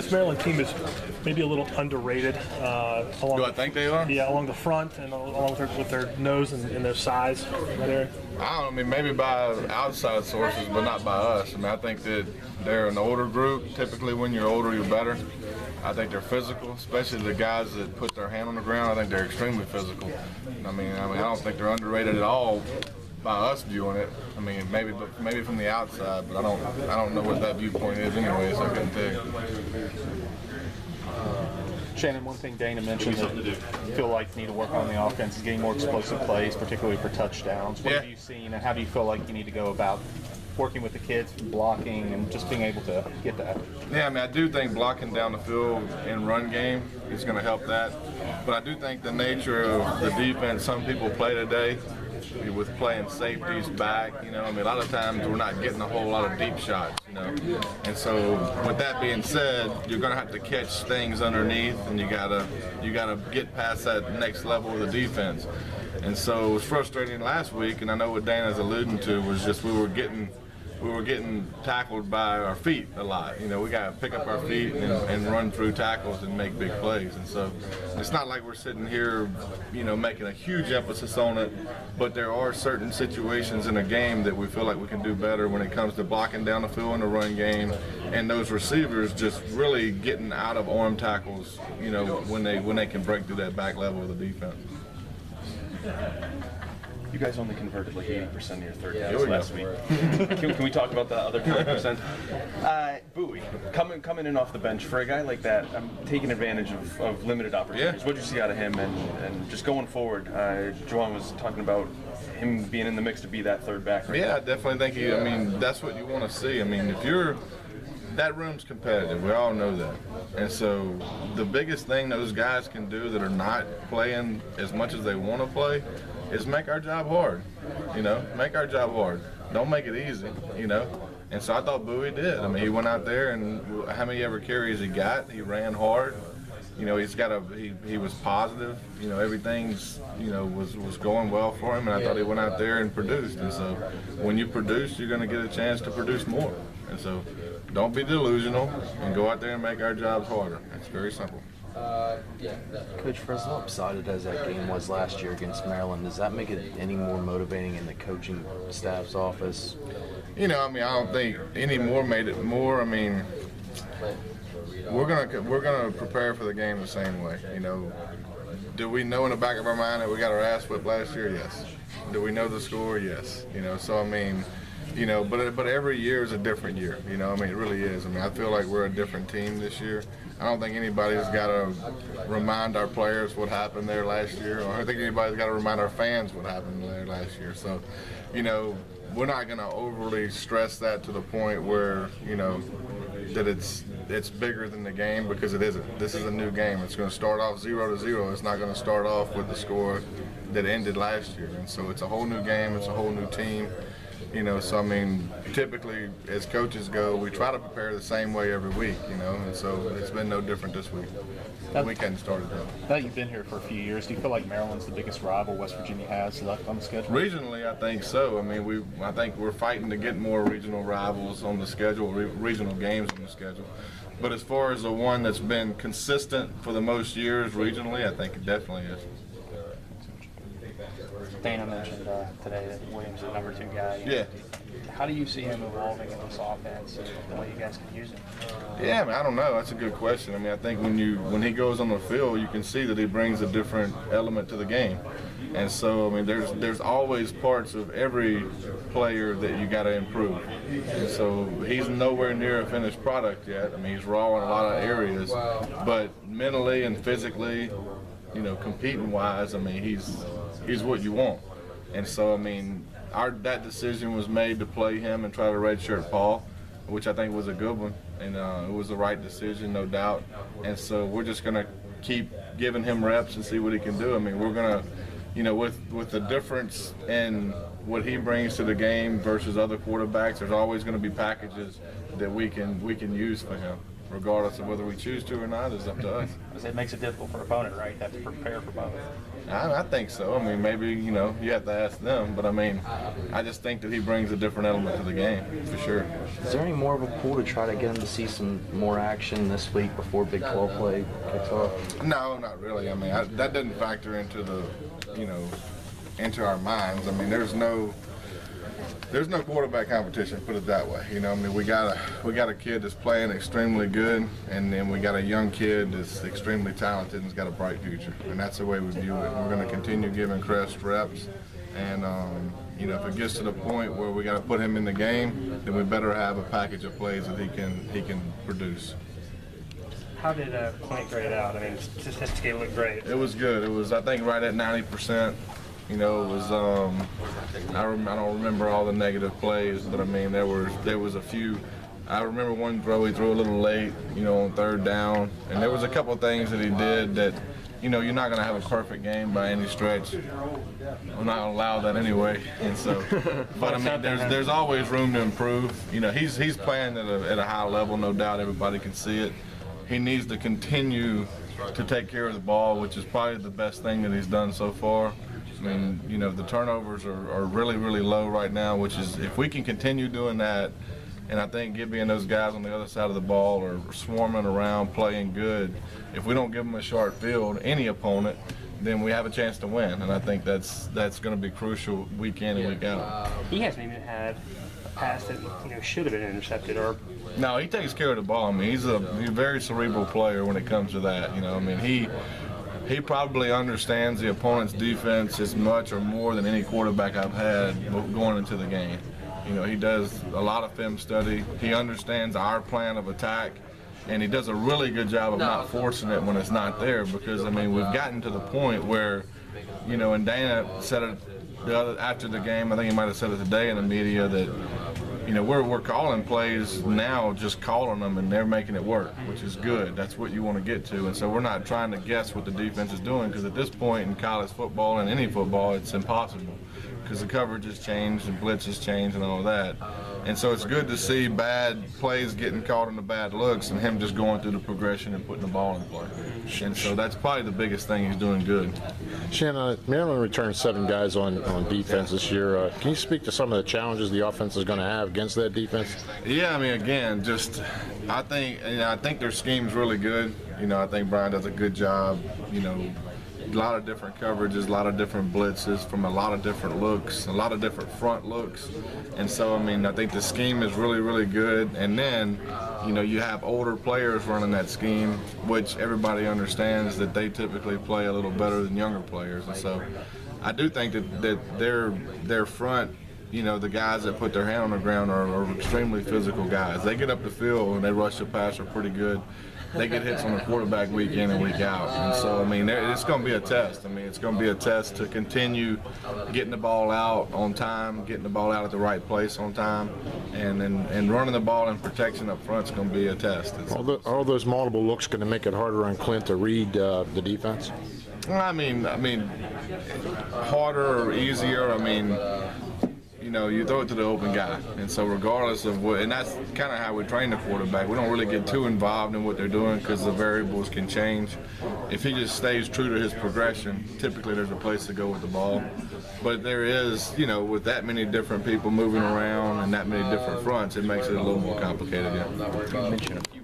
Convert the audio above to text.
this Maryland team is maybe a little underrated. Along Do I think they are? Yeah, along the front and along with their nose and their size. Right there. I don't know, I mean, maybe by outside sources, but not by us. I mean, I think that they're an older group. Typically, when you're older, you're better. I think they're physical, especially the guys that put their hand on the ground. I think they're extremely physical. I mean, I don't think they're underrated at all by us viewing it. I mean, maybe from the outside, but I don't know what that viewpoint is anyway, so I couldn't tell you. Shannon, one thing Dana mentioned that you feel like you need to work on the offense is getting more explosive plays, particularly for touchdowns. What have you seen, and how do you feel like you need to go about working with the kids, blocking, and just being able to get that? Yeah, I mean, I do think blocking down the field in run game is going to help that. But I do think the nature of the defense some people play today, with playing safeties back, I mean, a lot of times we're not getting a whole lot of deep shots, And so, with that being said, you're going to have to catch things underneath, and you gotta get past that next level of the defense. And so it was frustrating last week, and I know what Dana's alluding to was just we were getting tackled by our feet a lot. We got to pick up our feet and run through tackles and make big plays. And so it's not like we're sitting here, making a huge emphasis on it, but there are certain situations in a game that we feel like we can do better when it comes to blocking down the field in the run game, and those receivers just really getting out of arm tackles, when they can break through that back level of the defense. You guys only converted like 80% of your third downs last week. Can we talk about the other 20%? Bowie, coming in off the bench for a guy like that, I'm taking advantage of limited opportunities. Yeah. What did you see out of him? And just going forward, Juwan was talking about him being in the mix to be that third back. Right I definitely think that's what you want to see. I mean, if that room's competitive. We all know that. And so the biggest thing those guys can do that are not playing as much as they want to play is make our job hard. Make our job hard. Don't make it easy, And so I thought Bowie did. I mean, he went out there, and how many ever carries he got? He ran hard. He was positive. Everything's, was going well for him, and I thought he went out there and produced. And so when you produce, you're going to get a chance to produce more. And so don't be delusional and go out there and make our jobs harder. It's very simple. Coach, for as lopsided as that game was last year against Maryland, does that make it any more motivating in the coaching staff's office? I don't think any more made it more. I mean, we're gonna prepare for the game the same way. Do we know in the back of our mind that we got our ass whipped last year? Yes. Do we know the score? Yes. So I mean, but every year is a different year. It really is. I feel like we're a different team this year. I don't think anybody's got to remind our players what happened there last year, or I don't think anybody's got to remind our fans what happened there last year. So, we're not going to overly stress that to the point where, that it's bigger than the game, because it isn't. This is a new game. It's going to start off 0-0. It's not going to start off with the score that ended last year. And so it's a whole new game. It's a whole new team. So I mean, typically as coaches go, we try to prepare the same way every week, and so it's been no different this week. The week hadn't started though. Now that you've been here for a few years, do you feel like Maryland's the biggest rival West Virginia has left on the schedule? Regionally, I think so. I mean, I think we're fighting to get more regional rivals on the schedule, regional games on the schedule. But as far as the one that's been consistent for the most years regionally, I think it definitely is. Dana mentioned today that Williams is the number 2 guy. Yeah. How do you see him evolving in this offense and the way you guys can use him? Yeah, I don't know. That's a good question. I mean, I think when he goes on the field, you can see that he brings a different element to the game. And so, I mean, there's always parts of every player that you got to improve. And so he's nowhere near a finished product yet. I mean, he's raw in a lot of areas, but mentally and physically, competing-wise, I mean, he's what you want. And so, I mean, that decision was made to play him and try to redshirt Paul, which I think was a good one, and it was the right decision, no doubt. And so we're just going to keep giving him reps and see what he can do. I mean, we're going to, with the difference in what he brings to the game versus other quarterbacks, there's always going to be packages that we can use for him. regardless of whether we choose to or not, is up to us. It makes it difficult for opponent, right? To have to prepare for both. I think so. I mean, maybe, you have to ask them, but I mean, I just think that he brings a different element to the game, for sure. Is there any more of a pull to try to get him to see some more action this week before Big 12 play kicks off? No, not really. I mean, that doesn't factor into the, into our minds. I mean, there's no quarterback competition, put it that way. I mean, we got a kid that's playing extremely good, and then we got a young kid that's extremely talented and's got a bright future, and that's the way we view it. We're going to continue giving Crest reps, and if it gets to the point where we got to put him in the game, then we better have a package of plays that he can produce. How did Clint grade out? I mean, statistically looked great. It was good. It was, I think, right at 90%. It was. I don't remember all the negative plays, but I mean, there was a few. I remember one throw he threw a little late, on third down, and there was a couple of things that he did that, you're not going to have a perfect game by any stretch. I'm not going to allow that anyway, and so. But I mean, there's always room to improve. He's playing at a high level, no doubt. Everybody can see it. He needs to continue to take care of the ball, which is probably the best thing that he's done so far. I mean, the turnovers are really, really low right now, which is, if we can continue doing that, and I think Gibby and those guys on the other side of the ball are swarming around, playing good. If we don't give them a short field, any opponent, then we have a chance to win. And I think that's going to be crucial week in and week out. He hasn't even had a pass that should have been intercepted or. No, he takes care of the ball. I mean, he's a very cerebral player when it comes to that. I mean, he probably understands the opponent's defense as much or more than any quarterback I've had going into the game. He does a lot of film study. He understands our plan of attack, and he does a really good job of not forcing it when it's not there, because, I mean, we've gotten to the point where, and Dana said it after the game, I think he might have said it today in the media, that we're calling plays now, just calling them, and they're making it work, which is good. That's what you want to get to. And so we're not trying to guess what the defense is doing, because at this point in college football and any football, it's impossible, because the coverage has changed and blitz has changed and all of that. And so it's good to see bad plays getting caught in the bad looks and him just going through the progression and putting the ball in play. And so that's probably the biggest thing he's doing good. Shannon, Maryland returned 7 guys on defense this year. Can you speak to some of the challenges the offense is going to have against that defense? Yeah, I mean, again, I think their scheme's really good. I think Brian does a good job. A lot of different coverages, a lot of different blitzes from a lot of different looks, a lot of different front looks. And so, I mean, I think the scheme is really, really good. And then, you have older players running that scheme, which everybody understands that they typically play a little better than younger players. And so I do think that their front, the guys that put their hand on the ground are extremely physical guys. They get up the field and they rush the passer pretty good. They get hits on the quarterback week in and week out. And so, I mean, it's going to be a test. I mean, it's going to be a test to continue getting the ball out on time, getting the ball out at the right place on time, and running the ball in protection up front is going to be a test. All those multiple looks going to make it harder on Clint to read the defense? I mean, harder or easier, I mean, you throw it to the open guy. And so regardless of what, and that's kind of how we train the quarterback. We don't really get too involved in what they're doing because the variables can change. If he just stays true to his progression, typically there's a place to go with the ball. But there is, with that many different people moving around and that many different fronts, it makes it a little more complicated. Yeah. You mentioned a few